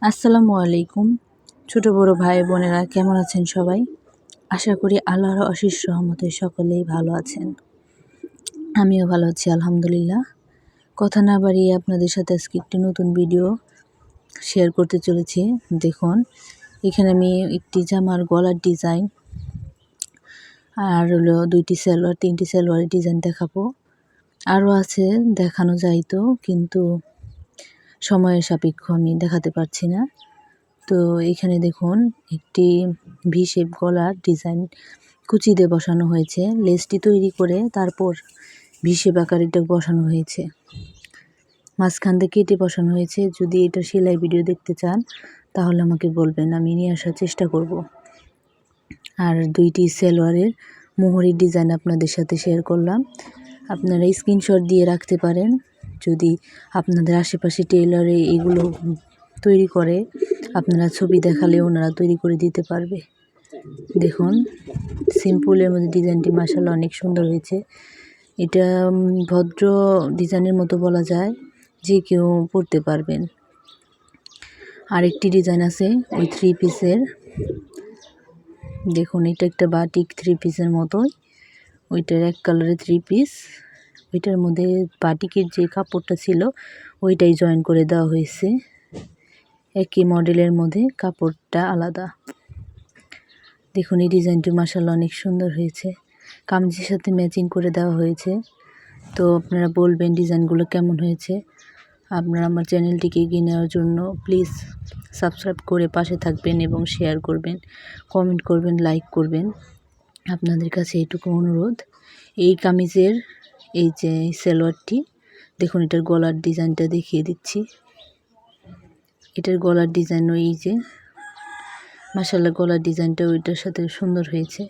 আসসালামু আলাইকুম। ছোট বড় ভাই বোনেরা কেমন আছেন সবাই? আশা করি আল্লাহর অশেষ রহমতে সকলেই ভালো আছেন। আমিও ভালো আছি আলহামদুলিল্লাহ। কথা না বাড়িয়ে আপনাদের সাথে আজকে একটি নতুন ভিডিও শেয়ার করতে চলেছি। দেখুন, এখানে আমি একটি জামার গলার ডিজাইন আর হলো 2টি সালোয়ার 3টি সালোয়ারের ডিজাইন দেখাবো। আরও আছে দেখানো যাইতো, কিন্তু সময়ের সাপেক্ষ আমি দেখাতে পারছি না। তো এখানে দেখুন একটি ভি শেপ গলার ডিজাইন কুচি দিয়ে বসানো হয়েছে। লেসটি তৈরি করে তারপর ভি শেপ আকারে এটা বসানো হয়েছে, মাঝখান থেকে কেটে বসানো হয়েছে। যদি এটা সেলাই ভিডিও দেখতে চান তাহলে আমাকে বলবেন, আমি নিয়ে আসার চেষ্টা করব। আর 2টি সালোয়ারের মোহরের ডিজাইন আপনাদের সাথে শেয়ার করলাম। আপনারা স্ক্রিনশট দিয়ে রাখতে পারেন। যদি আপনাদের আশেপাশে টেইলরে এগুলো তৈরি করে, আপনারা ছবি দেখালে ওনারা তৈরি করে দিতে পারবে। দেখুন, সিম্পলের মধ্যে ডিজাইনটি মাশাআল্লাহ অনেক সুন্দর হয়েছে। এটা ভদ্র ডিজাইনের মতো বলা যায়, যে কেউ পরতে পারবেন। আরেকটি ডিজাইন আছে ওই 3 পিসের। দেখুন, এটা একটা বাটিক 3 পিসের মতোই, ওইটার এক কালারের 3 পিস। ওইটার মধ্যে বাটিকের যে কাপড়টা ছিল ওইটাই জয়েন করে দেওয়া হয়েছে। একই মডেলের মধ্যে কাপড়টা আলাদা। দেখুন, এই ডিজাইনটি মাশাআল্লাহ অনেক সুন্দর হয়েছে, কামিজের সাথে ম্যাচিং করে দেওয়া হয়েছে। তো আপনারা বলবেন ডিজাইনগুলো কেমন হয়েছে। আপনারা আমার চ্যানেলটিকে এগিয়ে নেওয়ার জন্য প্লিজ সাবস্ক্রাইব করে পাশে থাকবেন এবং শেয়ার করবেন, কমেন্ট করবেন, লাইক করবেন। আপনাদের কাছে এইটুকু অনুরোধ। এই কামিজের এই যে সালোয়ারটি দেখুন, এটার গলার ডিজাইনটা দেখিয়ে দিচ্ছি। এটার গলার ডিজাইন এই যে মাশাআল্লাহ, গলার ডিজাইনটা ওইটার সাথে সুন্দর হয়েছে।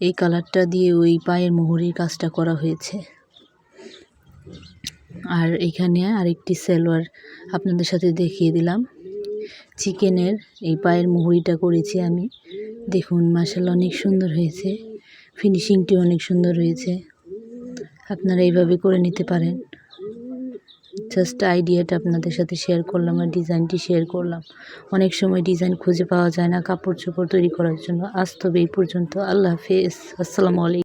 এই কালারটা দিয়ে ওই পায়ের মোহরের কাজটা করা হয়েছে। আর এখানে আরেকটি সালোয়ার আপনাদের সাথে দেখিয়ে দিলাম। চিকেনের এই পায়ের মোহরিটা করেছি আমি। দেখুন, মাশাআল্লাহ অনেক সুন্দর হয়েছে, ফিনিশিংটি অনেক সুন্দর হয়েছে। আপনারা এইভাবে করে নিতে পারেন। জাস্ট আইডিয়াটা আপনাদের সাথে শেয়ার করলাম আর ডিজাইনটি শেয়ার করলাম। অনেক সময় ডিজাইন খুঁজে পাওয়া যায় না কাপড় চোপড় তৈরি করার জন্য। আজ তবে এই পর্যন্ত। আল্লাহ হাফেজ। আসসালামু আলাইকুম।